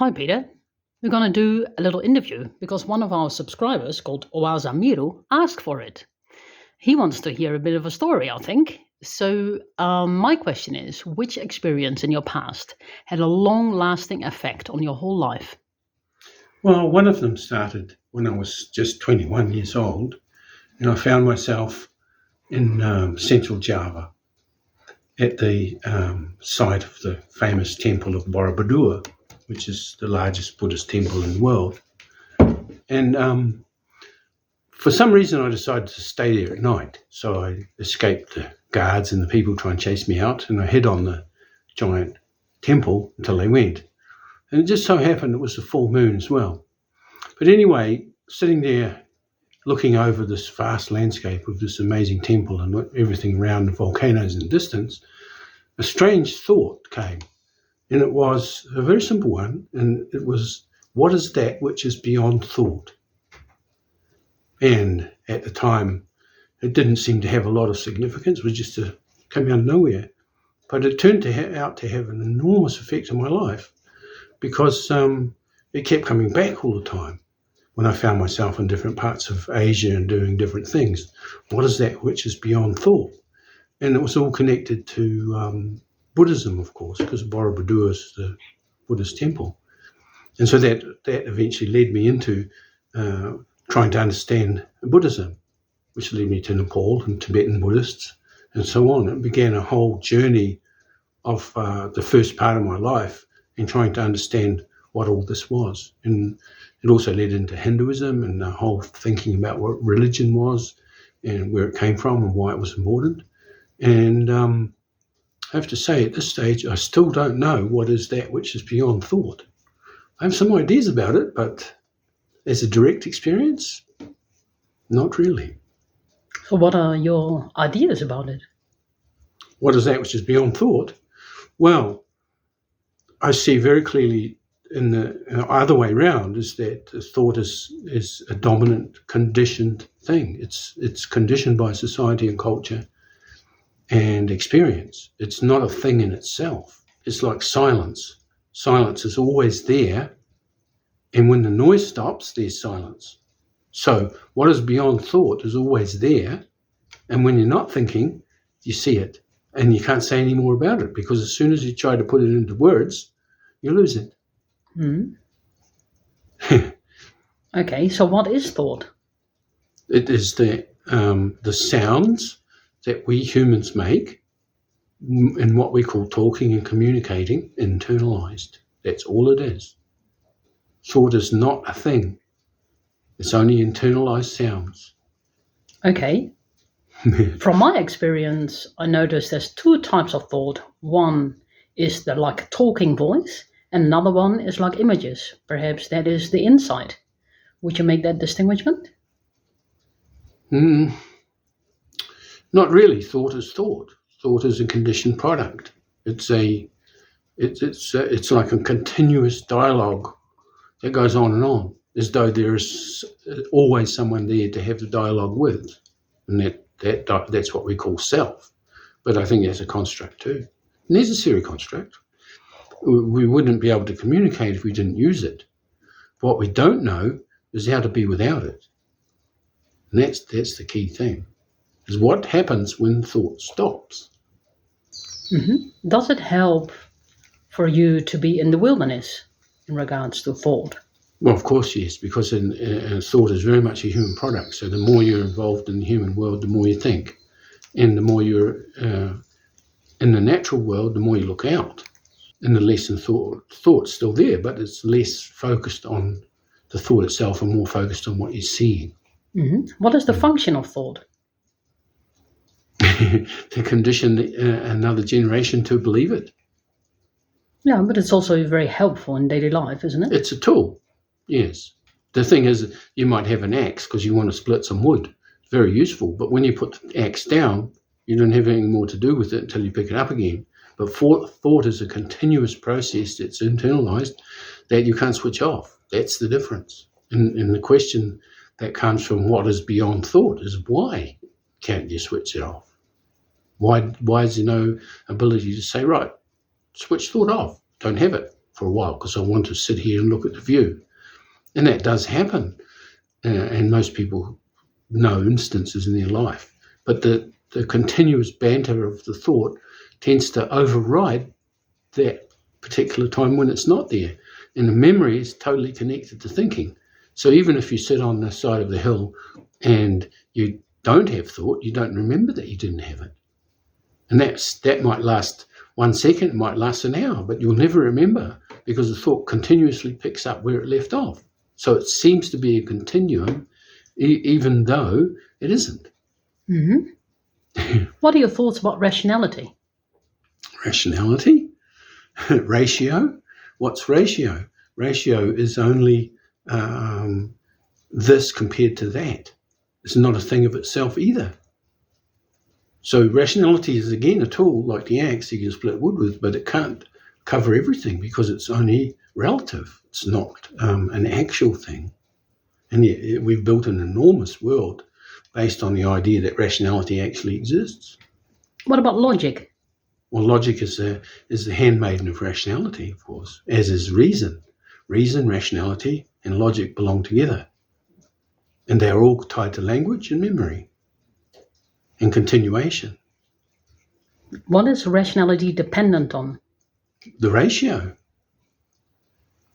Hi, Peter. We're going to do a little interview because one of our subscribers called Oaza Miru asked for it. He wants to hear a bit of a story, I think. So, my question is, which experience in your past had a long lasting effect on your whole life? Well, one of them started when I was just 21 years old, and I found myself in central Java at the site of the famous temple of Borobudur, which is the largest Buddhist temple in the world. And for some reason, I decided to stay there at night. So I escaped the guards and the people trying to chase me out, and I hid on the giant temple until they went. And it just so happened it was a full moon as well. But anyway, sitting there looking over this vast landscape of this amazing temple and everything around the volcanoes in the distance, a strange thought came. And it was a very simple one. And it was, what is that which is beyond thought? And at the time, it didn't seem to have a lot of significance. It was just coming out of nowhere. But it turned out to have an enormous effect on my life because it kept coming back all the time. When I found myself in different parts of Asia and doing different things, what is that which is beyond thought? And it was all connected to Buddhism, of course, because Borobudur is the Buddhist temple. And so that eventually led me into trying to understand Buddhism, which led me to Nepal and Tibetan Buddhists and so on. It began a whole journey of the first part of my life in trying to understand what all this was. And it also led into Hinduism and the whole thinking about what religion was and where it came from and why it was important. And I have to say, at this stage, I still don't know what is that which is beyond thought. I have some ideas about it, but as a direct experience, not really. So, what are your ideas about it? What is that which is beyond thought? Well, I see very clearly in the other way around is that thought is a dominant conditioned thing. It's conditioned by society and culture and experience. It's not a thing in itself. It's like silence. Silence is always there, and when the noise stops, there's silence. So what is beyond thought is always there, and when you're not thinking, you see it, and you can't say any more about it because as soon as you try to put it into words, you lose it. Hmm. Okay, so what is thought? It is the sounds that we humans make in what we call talking and communicating internalized. That's all it is. Thought is not a thing. It's only internalized sounds. Okay. From my experience, I noticed there's two types of thought. One is the like talking voice, and another one is like images. Perhaps that is the insight. Would you make that distinguishment? Not really. Thought is thought. Thought is a conditioned product. It's like a continuous dialogue that goes on, as though there is always someone there to have the dialogue with, and that's what we call self. But I think that's a construct too. Necessary construct. We wouldn't be able to communicate if we didn't use it. What we don't know is how to be without it. And that's the key thing, is what happens when thought stops. Mm-hmm. Does it help for you to be in the wilderness in regards to thought? Well, of course, yes, because thought is very much a human product. So the more you're involved in the human world, the more you think. And the more you're in the natural world, the more you look out. And the less thought's still there, but it's less focused on the thought itself and more focused on what you're seeing. Mm-hmm. What is the function of thought? To condition another generation to believe it. Yeah, but it's also very helpful in daily life, isn't it? It's a tool, yes. The thing is, you might have an axe because you want to split some wood. It's very useful, but when you put the axe down, you don't have anything more to do with it until you pick it up again. But thought is a continuous process that's internalized that you can't switch off. That's the difference. And the question that comes from what is beyond thought is why can't you switch it off? Why is there no ability to say, right, switch thought off, don't have it, for a while because I want to sit here and look at the view. And that does happen. And most people know instances in their life. But the continuous banter of the thought tends to override that particular time when it's not there. And the memory is totally connected to thinking. So even if you sit on the side of the hill and you don't have thought, you don't remember that you didn't have it. And that might last 1 second, it might last an hour, but you'll never remember because the thought continuously picks up where it left off. So it seems to be a continuum, even though it isn't. Mm-hmm. What are your thoughts about rationality? Rationality? Ratio? What's ratio? Ratio is only this compared to that. It's not a thing of itself either. So rationality is, again, a tool like the axe you can split wood with, but it can't cover everything because it's only relative. It's not an actual thing. And yet we've built an enormous world based on the idea that rationality actually exists. What about logic? Well, logic is the handmaiden of rationality, of course, as is reason. Reason, rationality, and logic belong together. And they are all tied to language and memory and continuation. What is rationality dependent on? The ratio.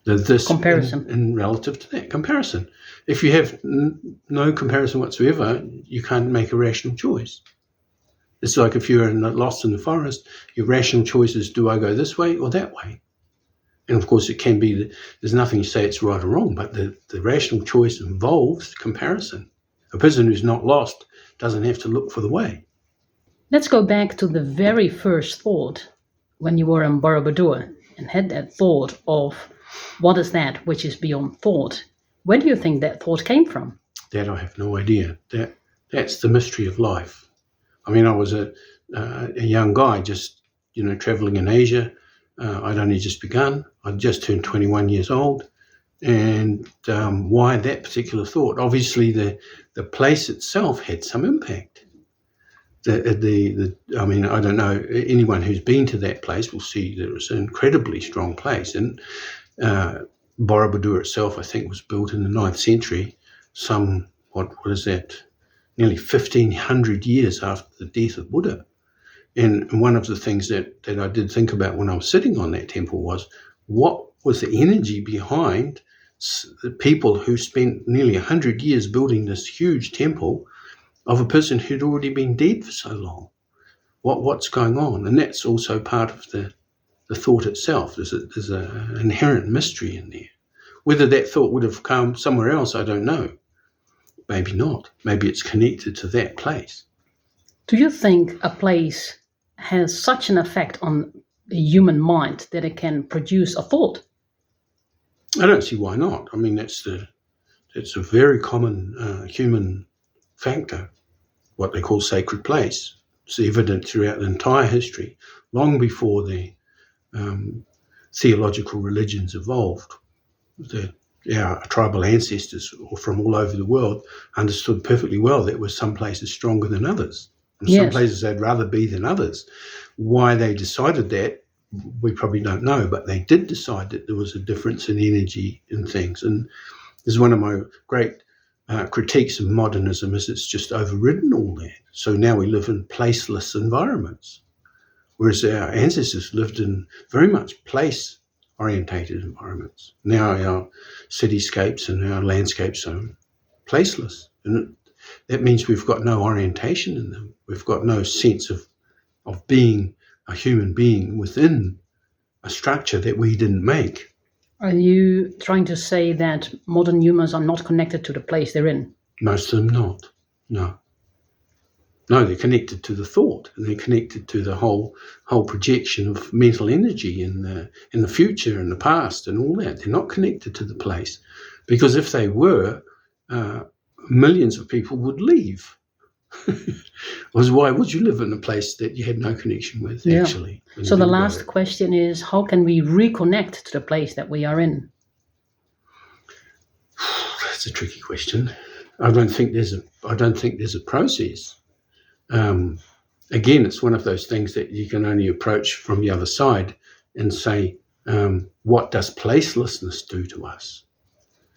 This comparison. And relative to that comparison. If you have no comparison whatsoever, you can't make a rational choice. It's like if you're lost in the forest, your rational choice is, do I go this way or that way? And of course, it can be, there's nothing to say it's right or wrong, but the rational choice involves comparison. A person who's not lost doesn't have to look for the way. Let's go back to the very first thought when you were in Borobudur and had that thought of what is that which is beyond thought. Where do you think that thought came from? That I have no idea. That's the mystery of life. I mean, I was a young guy just, traveling in Asia. I'd only just begun. I'd just turned 21 years old. And why that particular thought? Obviously, the place itself had some impact. I mean, I don't know, anyone who's been to that place will see that it was an incredibly strong place. And Borobudur itself, I think, was built in the 9th century, what is that, nearly 1,500 years after the death of Buddha. And one of the things that I did think about when I was sitting on that temple was, what was the energy behind the people who spent nearly 100 years building this huge temple of a person who'd already been dead for so long? What's going on? And that's also part of the thought itself. There's an inherent mystery in there. Whether that thought would have come somewhere else, I don't know. Maybe not. Maybe it's connected to that place. Do you think a place has such an effect on the human mind that it can produce a thought? I don't see why not. I mean, that's a very common human factor, what they call sacred place. It's evident throughout the entire history, long before the theological religions evolved. Our tribal ancestors from all over the world understood perfectly well that there were some places stronger than others. And some places they'd rather be than others. Why they decided that, we probably don't know, but they did decide that there was a difference in energy in things. And this is one of my great critiques of modernism, is it's just overridden all that. So now we live in placeless environments, whereas our ancestors lived in very much place-orientated environments. Now our cityscapes and our landscapes are placeless. And that means we've got no orientation in them. We've got no sense of being a human being within a structure that we didn't make. Are you trying to say that modern humans are not connected to the place they're in? Most of them not. No, they're connected to the thought, and they're connected to the whole projection of mental energy in the future and the past and all that. They're not connected to the place, because if they were, millions of people would leave. Why would you live in a place that you had no connection with, actually? So the last question is, how can we reconnect to the place that we are in? That's a tricky question. I don't think there's a process. Again, it's one of those things that you can only approach from the other side and say, what does placelessness do to us?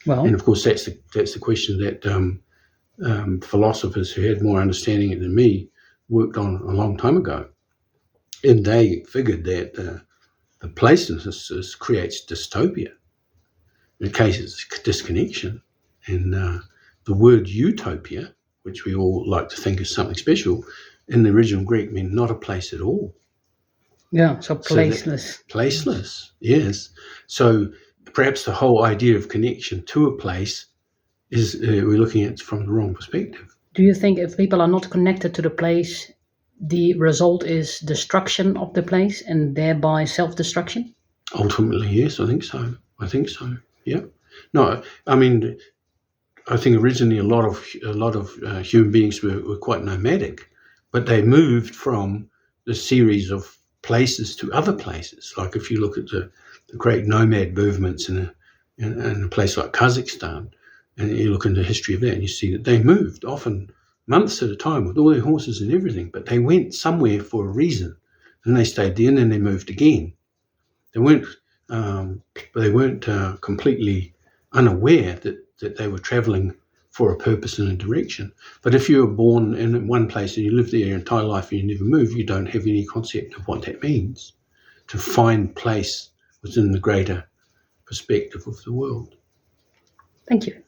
Well, And of course, that's the question that philosophers who had more understanding than me worked on a long time ago. And they figured that the placelessness creates dystopia. In case it's disconnection. And the word utopia, which we all like to think is something special, in the original Greek meant not a place at all. yeah, so placeless. Placeless, yes. So perhaps the whole idea of connection to a place is we're looking at it from the wrong perspective. Do you think if people are not connected to the place, the result is destruction of the place and thereby self-destruction? Ultimately, yes, I think so. Yeah. No, I mean, I think originally a lot of human beings were quite nomadic, but they moved from the series of places to other places. Like if you look at the great nomad movements in a place like Kazakhstan, and you look into the history of that, and you see that they moved often months at a time with all their horses and everything, but they went somewhere for a reason, and they stayed there, and then they moved again. They weren't completely unaware that they were traveling for a purpose and a direction. But if you were born in one place and you live there your entire life and you never move, you don't have any concept of what that means, to find place within the greater perspective of the world. Thank you.